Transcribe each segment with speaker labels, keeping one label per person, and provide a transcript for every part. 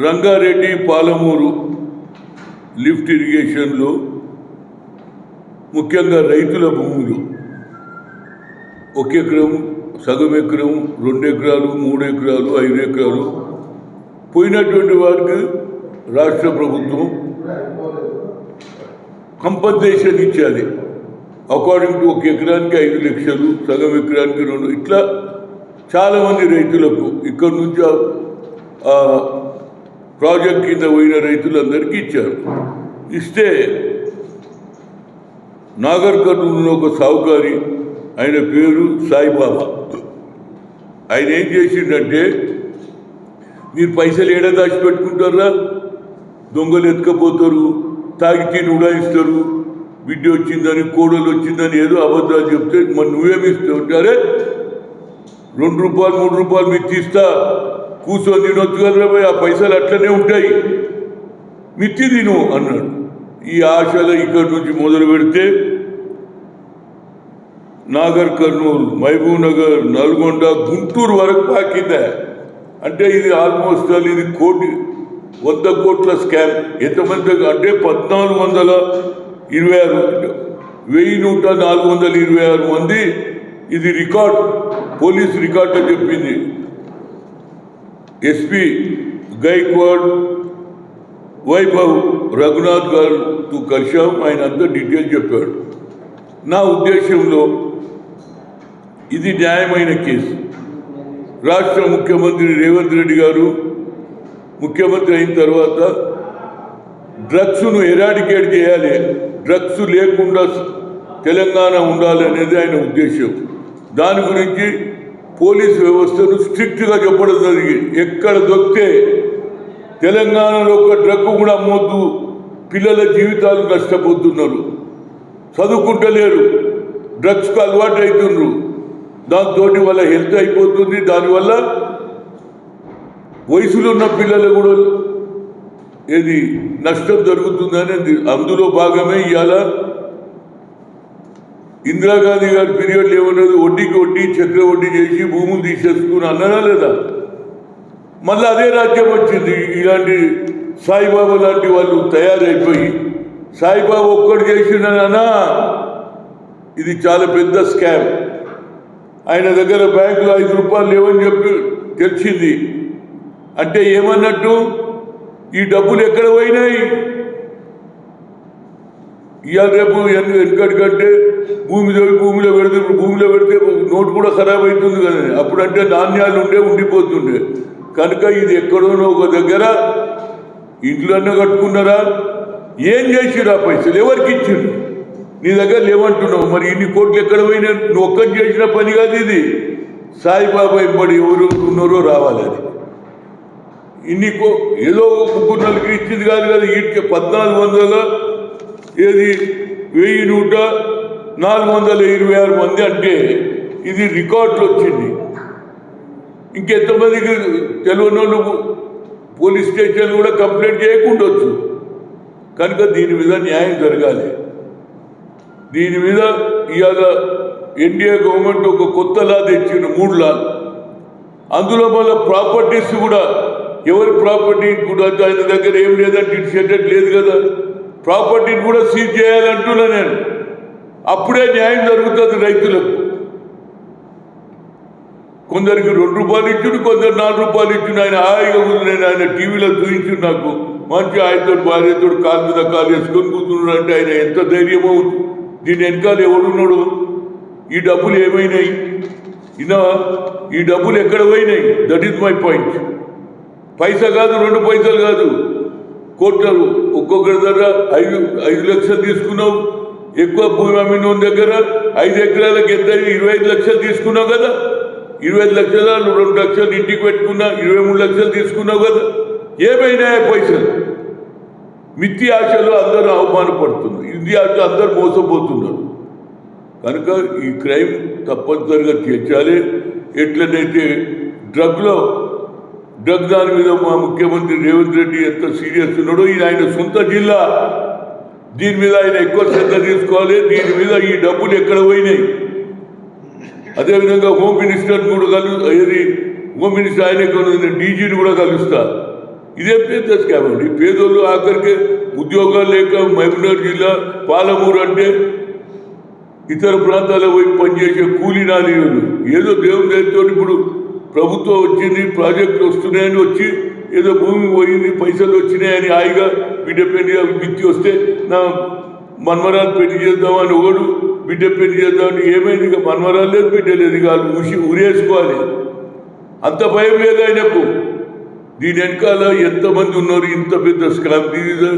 Speaker 1: Rangareddy Palamuru lift ఇరిగేషన్లో ముఖ్యంగా రైతుల భూములు 1 ఎకరం, సగం ఎకరం, 2 ఎకరాలు, 3 ఎకరాలు, 5 ఎకరాలు పోయినటువంటి వారికి రాష్ట్ర ప్రభుత్వం కంపన్సేషన్ ఇచ్చేది. అకార్డింగ్ టు 1 ఎకరానికి 5 లక్షలు, సగం ఎకరానికి 2, ఇట్లా చాలామంది రైతులకు ఇక్కడ నుంచి ప్రాజెక్ట్ కింద పోయిన రైతులందరికీ ఇచ్చారు. ఇస్తే నాగర్ కర్నూలులో ఒక సావుకారి, ఆయన పేరు సాయిబాబా, ఆయన ఏం చేసిండంటే, మీరు పైసలు ఏడా దాచిపెట్టుకుంటారా, దొంగలు ఎత్తుకపోతారు, తాగి తిని ఉడాయిస్తారు, బిడ్డ వచ్చిందని, కోడలు వచ్చిందని ఏదో అబద్ధాలు చెప్తే మరి నువ్వేమి ఇస్తావు ఉంటారే, 2 రూపాయలు 3 రూపాయలు మీరు తీస్తా, కూర్చొని తినొచ్చు కదా, ఆ పైసలు అట్లనే ఉంటాయి, మిత్తి తిను అన్నాడు. ఈ ఆశలు ఇక్కడి నుంచి మొదలు పెడితే నాగర్ కర్నూలు, మహబూబ్ నగర్, నల్గొండ, గుంటూరు వరకు పాకిందా. అంటే ఇది ఆల్మోస్ట్ ఇది 100 కోట్ల స్కామ్. ఎంతమంది అంటే 1426, 1426 మంది. ఇది రికార్డ్, పోలీస్ రికార్డులో చెప్పింది. ఎస్పీ గైక్వాడ్ వైభవ్ రఘునాథ్ గారితో కలిసాం, ఆయన అంతా డీటెయిల్ చెప్పాడు. నా ఉద్దేశంలో ఇది న్యాయమైన కేసు. రాష్ట్ర ముఖ్యమంత్రి రేవంత్ రెడ్డి గారు ముఖ్యమంత్రి అయిన తర్వాత డ్రగ్స్ను ఎరాడికేట్ చేయాలి, డ్రగ్స్ లేకుండా తెలంగాణ ఉండాలి అనేది ఆయన ఉద్దేశం. దాని గురించి పోలీస్ వ్యవస్థను స్ట్రిక్ట్గా చెప్పడం జరిగింది. ఎక్కడ దొరికితే తెలంగాణలో ఒక డ్రగ్ కూడా అమ్మొద్దు, పిల్లల జీవితాలు నష్టపోతున్నారు, చదువుకుంటలేరు, డ్రగ్స్కు అలవాటు అవుతున్నారు, దాంతో వాళ్ళ హెల్త్ అయిపోతుంది, దానివల్ల వయసులో ఉన్న పిల్లలు కూడా ఏది నష్టం జరుగుతుందని అందులో భాగమే ఇవాళ ఇందిరాగాంధీ గారి పీరియడ్లో ఏమన్నది, వడ్డీకి వడ్డీ చక్రవడ్డీ చేసి భూములు తీసేసుకుని అన్నారా లేదా? మళ్ళీ అదే రాజ్యం వచ్చింది. ఇలాంటి సాయిబాబా లాంటి వాళ్ళు తయారైపోయి, సాయిబాబా ఒక్కడు చేసిండనా, ఇది చాలా పెద్ద స్కామ్. ఆయన దగ్గర బ్యాంకులో 5 రూపాయలు లేవని చెప్పి తెలిసింది. అంటే ఏమన్నట్టు, ఈ డబ్బులు ఎక్కడ పోయినాయి? ఇవాళ రేపు వెనకటికంటే భూమిలో పెడితే నోటు కూడా ఖరాబ్ అవుతుంది కదా. అప్పుడంటే నాణ్యాలు ఉండిపోతుండే. కనుక ఇది ఎక్కడోనో ఒక దగ్గర ఇంట్లోనే కట్టుకున్నారా, ఏం చేసిరా, పైసలు ఎవరికి ఇచ్చిండు? నీ దగ్గర లేవంటున్నావు, మరి ఇన్ని కోట్లు ఎక్కడ పోయినా? నువ్వు ఒక్కటి చేసిన పని కాదు ఇది. సాయిబాబా ఇప్పటి ఎవరు ఉన్నారో రావాలి. అది ఏదో 3 ఇచ్చింది కాదు కదా. వీటికి 1400 ఏది 1426 మంది అంటే ఇది రికార్డులు వచ్చింది. ఇంకెంతమందికి తెలియని వాళ్ళు పోలీస్ స్టేషన్ కూడా కంప్లైంట్ చేయకుండొచ్చు. కనుక దీని మీద న్యాయం జరగాలి. దీని మీద ఇవాళ ఎన్డీఏ గవర్నమెంట్ ఒక కొత్త లా తెచ్చింది, 3 లాలు. అందులో మళ్ళీ ప్రాపర్టీస్ కూడా, ఎవరి ప్రాపర్టీ కూడా ఆయన దగ్గర ఏం లేదంటే ఇటు లేదు కదా, ప్రాపర్టీని కూడా సీజ్ చేయాలంటున్నా నేను. అప్పుడే న్యాయం జరుగుతుంది రైతులకు. కొందరికి 2 రూపాయలు ఇచ్చుడు, కొందరు 4 రూపాయలు ఇచ్చుడు. ఆయన హాయిగా ఉంది. నేను ఆయన టీవీలో చూపించు, నాకు మంచి ఆయనతో భార్యతో కాలు మీద కాలు వేసుకొని కూర్చున్నాడు. అంటే ఆయన ఎంత ధైర్యమో. దీని వెనకాల ఎవడున్నాడు? ఈ డబ్బులు ఏమైనాయి? ఈ డబ్బులు ఎక్కడ పోయినాయి? That is my point. పైసా కాదు, 2 పైసలు కాదు, కోట్లు. ఒక్కొక్కరి దగ్గర 5 లక్షలు తీసుకున్నావు. ఎక్కువ భూమి అమ్మిన దగ్గర 5 ఎకరాలకు ఎంత 25 లక్షలు తీసుకున్నావు కదా. 25 లక్షల 2 లక్షలు ఇంటికి పెట్టుకున్నా, 23 లక్షలు తీసుకున్నావు కదా. ఏమైనాయా పైసలు? మిత్తి ఆశలు అందరూ అవమానపడుతున్నారు, ఇది అందరూ మోసపోతున్నారు. కనుక ఈ క్రైమ్ తప్పనిసరిగా తీర్చాలి. ఎట్లనైతే డ్రగ్ దాని మీద మా ముఖ్యమంత్రి రేవంత్ రెడ్డి ఎంత సీరియస్ ఉన్నాడో, ఇది ఆయన సొంత జిల్లా, దీని మీద ఆయన ఎక్కువ శ్రద్ధ తీసుకోవాలి. దీని మీద ఈ డబ్బులు ఎక్కడ పోయినాయి? అదేవిధంగా హోమ్ మినిస్టర్ కూడా హోమ్ మినిస్టర్ ఆయన డీజీని కూడా కలుస్తా. ఇదే పెద్ద స్కామ్ అండి. పేదోళ్ళు ఆఖరికి ఉద్యోగాలు లేక మహబూబ్నగర్ జిల్లా పాలమూరు అంటే ఇతర ప్రాంతాల్లో పోయి పనిచేసే కూలీనాలీలు ఏదో దేవుని దయతో ఇప్పుడు ప్రభుత్వం వచ్చింది, ప్రాజెక్టులు వస్తున్నాయని వచ్చి ఏదో భూమి పోయింది, పైసలు వచ్చినాయని హాయిగా బిడ్డ పెళ్లి బిత్తి వస్తే నా మన్మరాలు పెళ్లి చేద్దామని ఒకడు, బిడ్డ పెళ్లి చేద్దామని ఏమైంది, ఇక మన్మరాలు లేదు, బిడ్డ లేదు, ఇక వాళ్ళు ఉరేసుకోవాలి. అంత భయం లేదు ఆయనకు. దీని వెనకాల ఎంతమంది ఉన్నారు? ఇంత పెద్ద స్కామ్. ఇది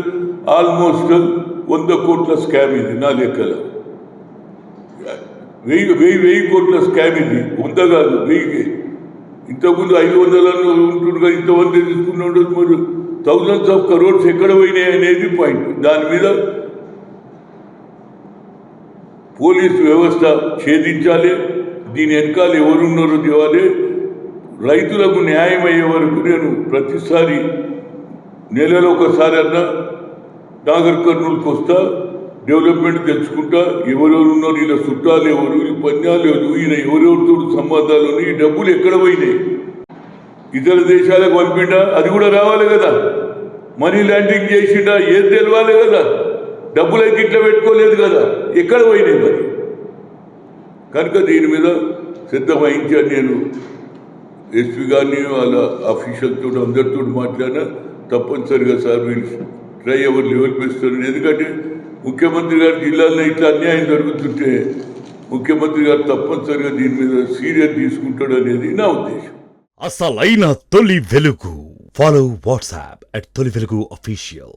Speaker 1: ఆల్మోస్ట్ 100 కోట్ల స్కామ్ ఇది నా లెక్కల. 1000 కోట్ల స్కామ్ ఇది. 100 కాదు, 1000. ఇంతకుముందు 500 ఉంటుండగా ఇంతమంది తీసుకున్నాడు. మరి థౌజండ్స్ ఆఫ్ కరోడ్స్ ఎక్కడ పోయినాయి అనేది పాయింట్. దాని మీద పోలీసు వ్యవస్థ ఛేదించాలి. దీని వెనకాల ఎవరున్నారో తేవాలి. రైతులకు న్యాయం అయ్యే వరకు నేను ప్రతిసారి నెలలో ఒకసారి అన్నా నాగర్ కర్నూలుకి వస్తా, డెవలప్మెంట్ తెలుసుకుంటా. ఎవరెవరు ఉన్నారు, ఇలా చుట్టాలు ఎవరు, వీళ్ళు పన్యాలు ఎవరు, ఈయన ఎవరెవరితో సంబంధాలు ఉన్నాయి, ఈ డబ్బులు ఎక్కడ పోయినాయి, ఇతర దేశాలకు పంపిండా, అది కూడా రావాలి కదా. మనీ ల్యాండింగ్ చేసిండా, ఏది తెలవాలి కదా. డబ్బులు అయితే ఇట్లా పెట్టుకోలేదు కదా, ఎక్కడ పోయినాయి మరి. కనుక దీని మీద శ్రద్ధ వహించాను. నేను ఎస్పీ గారిని వాళ్ళ ఆఫీషియల్తో అందరితో మాట్లాడినా తప్పనిసరిగా సార్ వీళ్ళు ట్రై ఎవరు లెవెల్ పెంచుతారు. ఎందుకంటే ముఖ్యమంత్రి గారు జిల్లాలో ఇట్లా అన్యాయం జరుగుతుంటే ముఖ్యమంత్రి గారు తప్పనిసరిగా దీని మీద సీరియస్ తీసుకుంటాడు అనేది నా ఉద్దేశం.
Speaker 2: అసలైన తొలి వెలుగు. ఫాలో వాట్సాప్ @తొలి వెలుగు అఫీషియల్.